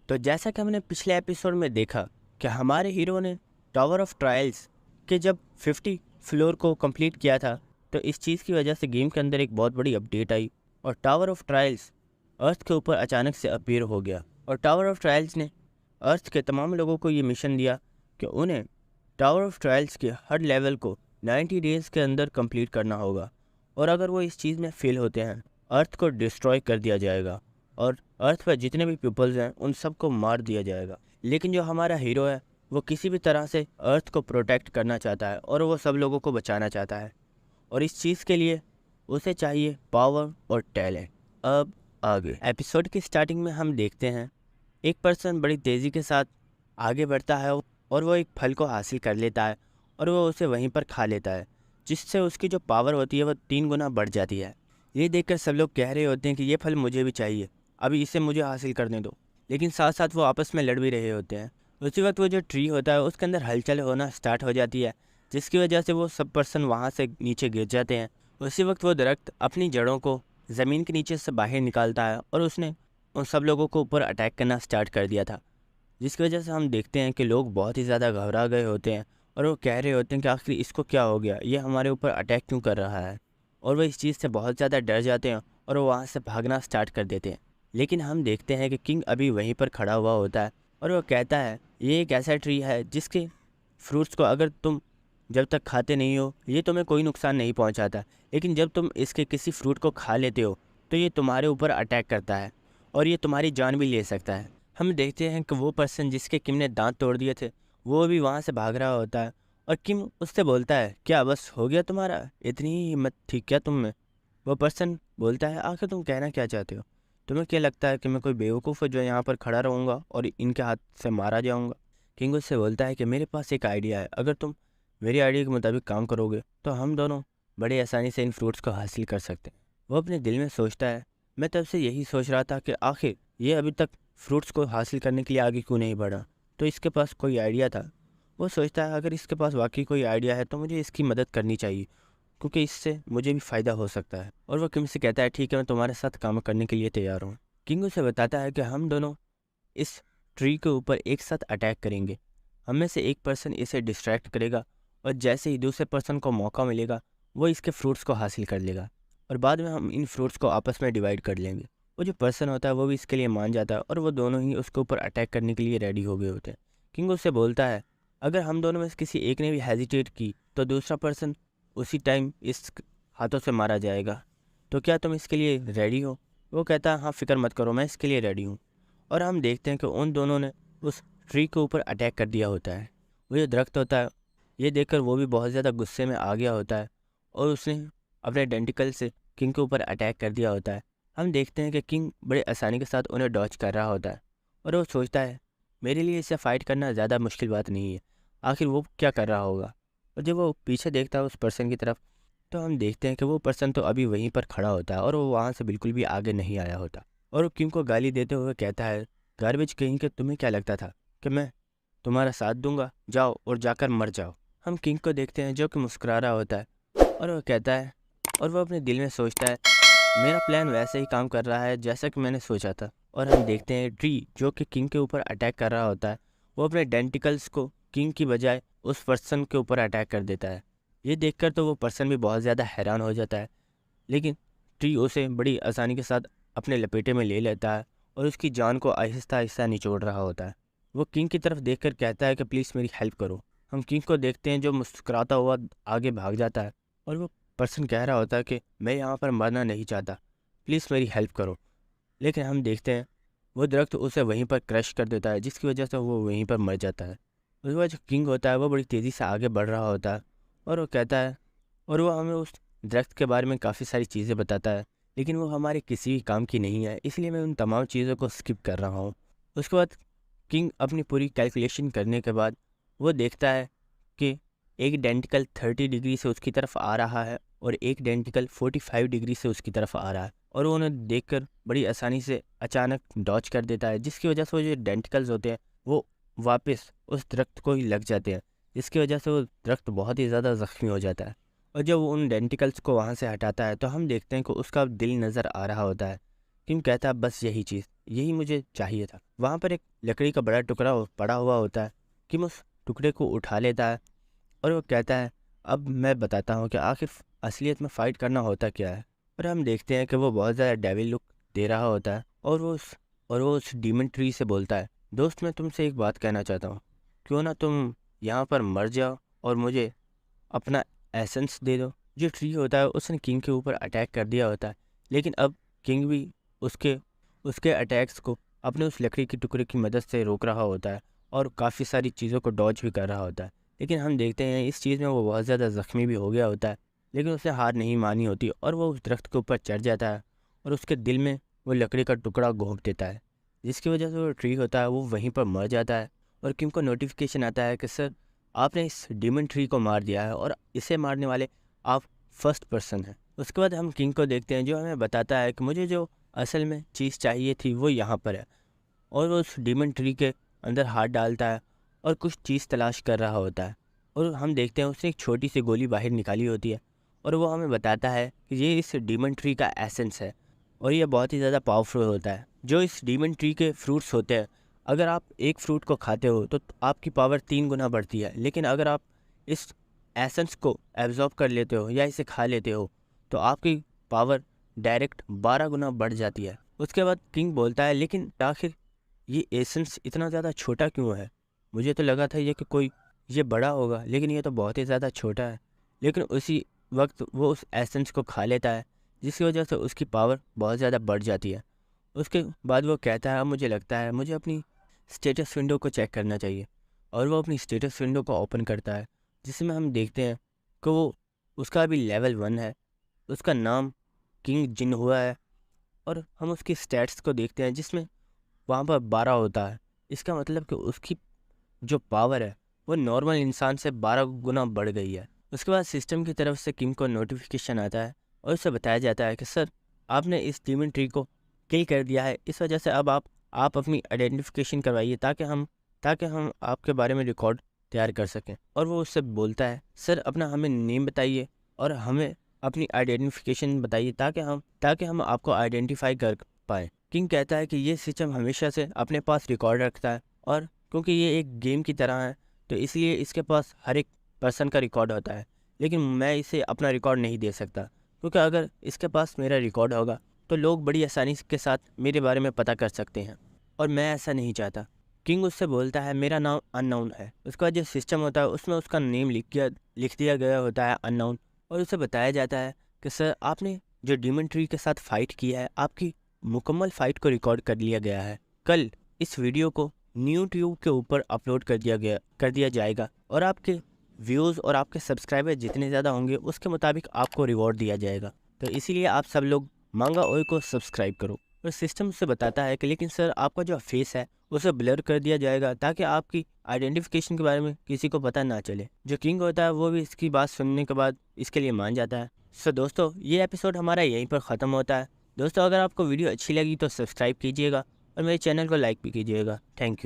तो जैसा कि हमने पिछले एपिसोड में देखा कि हमारे हीरो ने टावर ऑफ ट्रायल्स के जब 50 फ्लोर को कंप्लीट किया था, तो इस चीज़ की वजह से गेम के अंदर एक बहुत बड़ी अपडेट आई और टावर ऑफ ट्रायल्स अर्थ के ऊपर अचानक से अपीयर हो गया। और टावर ऑफ ट्रायल्स ने अर्थ के तमाम लोगों को ये मिशन दिया कि उन्हें टावर ऑफ ट्रायल्स के हर लेवल को 90 डेज़ के अंदर कंप्लीट करना होगा, और अगर वो इस चीज़ में फेल होते हैं अर्थ को डिस्ट्रॉय कर दिया जाएगा और अर्थ पर जितने भी पीपल्स हैं उन सबको मार दिया जाएगा। लेकिन जो हमारा हीरो है वो किसी भी तरह से अर्थ को प्रोटेक्ट करना चाहता है और वो सब लोगों को बचाना चाहता है, और इस चीज़ के लिए उसे चाहिए पावर और टैलेंट। अब आगे एपिसोड की स्टार्टिंग में हम देखते हैं एक पर्सन बड़ी तेज़ी के साथ आगे बढ़ता है और वो एक फल को हासिल कर लेता है और वो उसे वहीं पर खा लेता है, जिससे उसकी जो पावर होती है वो 3 गुना बढ़ जाती है। ये देखकर सब लोग कह रहे होते हैं कि ये फल मुझे भी चाहिए, अभी इसे मुझे हासिल करने दो। लेकिन साथ साथ वो आपस में लड़ भी रहे होते हैं। उसी वक्त वो जो ट्री होता है उसके अंदर हलचल होना स्टार्ट हो जाती है, जिसकी वजह से वो सब पर्सन वहाँ से नीचे गिर जाते हैं। उसी वक्त वो दरख्त अपनी जड़ों को ज़मीन के नीचे से बाहर निकालता है और उसने उन सब लोगों को ऊपर अटैक करना स्टार्ट कर दिया था, जिसकी वजह से हम देखते हैं कि लोग बहुत ही ज़्यादा घबरा गए होते हैं और वो कह रहे होते हैं कि आखिर इसको क्या हो गया, ये हमारे ऊपर अटैक क्यों कर रहा है। और वो इस चीज़ से बहुत ज़्यादा डर जाते हैं और वो वहाँ से भागना स्टार्ट कर देते हैं। लेकिन हम देखते हैं कि किंग अभी वहीं पर खड़ा हुआ होता है और वो कहता है ये एक ऐसा ट्री है जिसके फ्रूट्स को अगर तुम जब तक खाते नहीं हो ये तुम्हें कोई नुकसान नहीं पहुंचाता, लेकिन जब तुम इसके किसी फ्रूट को खा लेते हो तो ये तुम्हारे ऊपर अटैक करता है और ये तुम्हारी जान भी ले सकता है। हम देखते हैं कि वो पर्सन जिसके किम ने दांत तोड़ दिए थे वो भी वहाँ से भाग रहा होता है और किम उससे बोलता है क्या बस हो गया तुम्हारा, इतनी ही हिम्मत थी क्या तुम में। वो पर्सन बोलता है आखिर तुम कहना क्या चाहते हो, तुम्हें क्या लगता है कि मैं कोई बेवकूफ़ हूँ जो यहाँ पर खड़ा रहूँगा और इनके हाथ से मारा जाऊँगा। किंग उससे बोलता है कि मेरे पास एक आइडिया है, अगर तुम मेरी आइडिया के मुताबिक काम करोगे तो हम दोनों बड़े आसानी से इन फ्रूट्स को हासिल कर सकते हैं। वो अपने दिल में सोचता है मैं तब से यही सोच रहा था कि आखिर ये अभी तक फ्रूट्स को हासिल करने के लिए आगे क्यों नहीं बढ़ा, तो इसके पास कोई आइडिया था। वो सोचता है अगर इसके पास वाकई कोई आइडिया है तो मुझे इसकी मदद करनी चाहिए, क्योंकि इससे मुझे भी फ़ायदा हो सकता है। और वो किम से कहता है ठीक है मैं तुम्हारे साथ काम करने के लिए तैयार हूँ। किंग उसे बताता है कि हम दोनों इस ट्री के ऊपर एक साथ अटैक करेंगे, हम में से एक पर्सन इसे डिस्ट्रैक्ट करेगा और जैसे ही दूसरे पर्सन को मौका मिलेगा वो इसके फ्रूट्स को हासिल कर लेगा और बाद में हम इन फ्रूट्स को आपस में डिवाइड कर लेंगे। वो जो पर्सन होता है वो भी इसके लिए मान जाता है और वो दोनों ही उसके ऊपर अटैक करने के लिए रेडी हो गए होते हैं। किंग उससे बोलता है अगर हम दोनों में से किसी एक ने भी हेजिटेट की तो दूसरा पर्सन उसी टाइम इस हाथों से मारा जाएगा, तो क्या तुम इसके लिए रेडी हो। वो कहता है हाँ फिक्र मत करो मैं इसके लिए रेडी हूँ। और हम देखते हैं कि उन दोनों ने उस ट्री के ऊपर अटैक कर दिया होता है। वो जो दरख्त होता है ये देखकर वो भी बहुत ज़्यादा गुस्से में आ गया होता है और उसने अपने डेंटिकल से किंग के ऊपर अटैक कर दिया होता है। हम देखते हैं कि किंग बड़े आसानी के साथ उन्हें डॉच कर रहा होता है और वो सोचता है मेरे लिए इससे फ़ाइट करना ज़्यादा मुश्किल बात नहीं है, आखिर वो क्या कर रहा होगा। और जब वो पीछे देखता है उस पर्सन की तरफ तो हम देखते हैं कि वो पर्सन तो अभी वहीं पर खड़ा होता है और वो वहाँ से बिल्कुल भी आगे नहीं आया होता। और वो किंग को गाली देते हुए कहता है गार्बेज कहीं के, तुम्हें क्या लगता था कि मैं तुम्हारा साथ दूंगा, जाओ और जाकर मर जाओ। हम किंग को देखते हैं जो कि मुस्कुरा रहा होता है और वो कहता है और वो अपने दिल में सोचता है मेरा प्लान वैसे ही काम कर रहा है जैसा कि मैंने सोचा था। और हम देखते हैं ट्री जो कि किंग के ऊपर अटैक कर रहा होता है वो अपने डेंटिकल्स को किंग की बजाय उस पर्सन के ऊपर अटैक कर देता है। ये देखकर तो वो पर्सन भी बहुत ज़्यादा हैरान हो जाता है, लेकिन ट्री उसे बड़ी आसानी के साथ अपने लपेटे में ले लेता है और उसकी जान को आहिस्ता आहिस्ता निचोड़ रहा होता है। वो किंग की तरफ देखकर कहता है कि प्लीज़ मेरी हेल्प करो। हम किंग को देखते हैं जो मुस्कुराता हुआ आगे भाग जाता है और वो पर्सन कह रहा होता है कि मैं यहाँ पर मरना नहीं चाहता, प्लीज़ मेरी हेल्प करो। लेकिन हम देखते हैं वो दरख्त उसे वहीं पर क्रश कर देता है, जिसकी वजह से वो वहीं पर मर जाता है। उसके बाद जो किंग होता है वो बड़ी तेज़ी से आगे बढ़ रहा होता है और वो कहता है और वो हमें उस दरख्त के बारे में काफ़ी सारी चीज़ें बताता है, लेकिन वो हमारे किसी भी काम की नहीं है, इसलिए मैं उन तमाम चीज़ों को स्किप कर रहा हूँ। उसके बाद किंग अपनी पूरी कैलकुलेशन करने के बाद वो देखता है कि एक डेंटिकल 30 डिग्री से उसकी तरफ आ रहा है और एक डेंटिकल 45 डिग्री से उसकी तरफ आ रहा है और वो उन्हें देखकर बड़ी आसानी से अचानक डॉच कर देता है, जिसकी वजह से वो जो डेंटिकल्स होते हैं वो वापस उस दरख्त को ही लग जाते हैं, जिसकी वजह से वो दरख्त बहुत ही ज़्यादा ज़ख्मी हो जाता है। और जब वो उन डेंटिकल्स को वहाँ से हटाता है तो हम देखते हैं कि उसका दिल नज़र आ रहा होता है, किंग कहता है बस यही चीज़, यही मुझे चाहिए था। वहाँ पर एक लकड़ी का बड़ा टुकड़ा पड़ा हुआ होता है। किम उस टुकड़े को उठा लेता है और वो कहता है अब मैं बताता हूँ कि आखिर असलियत में फ़ाइट करना होता क्या है। और हम देखते हैं कि वो बहुत ज़्यादा डेविल लुक दे रहा होता है और वो उस डीमन ट्री से बोलता है दोस्त मैं तुमसे एक बात कहना चाहता हूँ, क्यों ना तुम यहाँ पर मर जाओ और मुझे अपना एसेंस दे दो। जो ट्री होता है उसने किंग के ऊपर अटैक कर दिया होता है, लेकिन अब किंग भी उसके उसके अटैक्स को अपने उस लकड़ी के टुकड़े की मदद से रोक रहा होता है और काफ़ी सारी चीज़ों को डॉज भी कर रहा होता है। लेकिन हम देखते हैं इस चीज़ में वो बहुत ज़्यादा ज़ख्मी भी हो गया होता है, लेकिन उसे हार नहीं मानी होती और वो उस दरख्त के ऊपर चढ़ जाता है और उसके दिल में वो लकड़ी का टुकड़ा घोंप देता है, जिसकी वजह से वो ट्री होता है वो वहीं पर मर जाता है। और किम को नोटिफिकेशन आता है कि सर आपने इस डीमन ट्री को मार दिया है और इसे मारने वाले आप फर्स्ट पर्सन हैं। उसके बाद हम किंग को देखते हैं जो हमें बताता है कि मुझे जो असल में चीज़ चाहिए थी वो यहाँ पर है। और वो उस डीमन ट्री के अंदर हाथ डालता है और कुछ चीज़ तलाश कर रहा होता है और हम देखते हैं उसने एक छोटी सी गोली बाहर निकाली होती है और वो हमें बताता है कि ये इस डीमन ट्री का एसेंस है और ये बहुत ही ज़्यादा पावरफुल होता है। जो इस डीमन ट्री के फ्रूट्स होते हैं, अगर आप एक फ्रूट को खाते हो तो आपकी पावर 3 गुना बढ़ती है, लेकिन अगर आप इस एसेंस को एब्जॉर्ब कर लेते हो या इसे खा लेते हो तो आपकी पावर डायरेक्ट 12 गुना बढ़ जाती है। उसके बाद किंग बोलता है लेकिन आखिर ये एसेंस इतना ज़्यादा छोटा क्यों है? मुझे तो लगा था ये बड़ा होगा, लेकिन ये तो बहुत ही ज़्यादा छोटा है। लेकिन उसी वक्त वो उस एसेंस को खा लेता है, जिसकी वजह से उसकी पावर बहुत ज़्यादा बढ़ जाती है। उसके बाद वो कहता है अब मुझे लगता है मुझे अपनी स्टेटस विंडो को चेक करना चाहिए। और वो अपनी स्टेटस विंडो को ओपन करता है, जिसमें हम देखते हैं कि वो उसका अभी लेवल 1 है, उसका नाम किंग जिन हुआ है और हम उसकी स्टैट्स को देखते हैं जिसमें वहाँ पर 12 होता है। इसका मतलब कि उसकी जो पावर है वो नॉर्मल इंसान से 12 गुना बढ़ गई है। उसके बाद सिस्टम की तरफ से किम को नोटिफिकेशन आता है और उसे बताया जाता है कि सर आपने इस डीमन ट्री को किल कर दिया है, इस वजह से अब आप अपनी आइडेंटिफिकेशन करवाइए ताकि हम आपके बारे में रिकॉर्ड तैयार कर सकें। और वो उससे बोलता है सर अपना हमें नेम बताइए और हमें अपनी आइडेंटिफिकेशन बताइए ताकि हम आपको आइडेंटिफाई कर पाएँ। किंग कहता है कि ये सिस्टम हमेशा से अपने पास रिकॉर्ड रखता है और क्योंकि ये एक गेम की तरह है तो इसलिए इसके पास हर एक पर्सन का रिकॉर्ड होता है, लेकिन मैं इसे अपना रिकॉर्ड नहीं दे सकता क्योंकि अगर इसके पास मेरा रिकॉर्ड होगा तो लोग बड़ी आसानी के साथ मेरे बारे में पता कर सकते हैं और मैं ऐसा नहीं चाहता। किंग उससे बोलता है मेरा नाम अननोन है। उसका जो सिस्टम होता है उसमें उसका नेम लिख दिया गया होता है अननोन और उसे बताया जाता है कि सर आपने जो डीमन ट्री के साथ फ़ाइट किया है आपकी मुकम्मल फ़ाइट को रिकॉर्ड कर लिया गया है। कल इस वीडियो को यूट्यूब के ऊपर अपलोड कर दिया जाएगा और आपके व्यूज़ और आपके सब्सक्राइबर जितने ज़्यादा होंगे उसके मुताबिक आपको रिवॉर्ड दिया जाएगा। तो इसीलिए आप सब लोग मांगा ओए को सब्सक्राइब करो। और सिस्टम से बताता है कि लेकिन सर आपका जो फेस है उसे ब्लर कर दिया जाएगा ताकि आपकी आइडेंटिफिकेशन के बारे में किसी को पता ना चले। जो किंग होता है वो भी इसकी बात सुनने के बाद इसके लिए मान जाता है। सो दोस्तों ये एपिसोड हमारा यहीं पर ख़त्म होता है। दोस्तों अगर आपको वीडियो अच्छी लगी तो सब्सक्राइब कीजिएगा और मेरे चैनल को लाइक भी कीजिएगा। Thank you.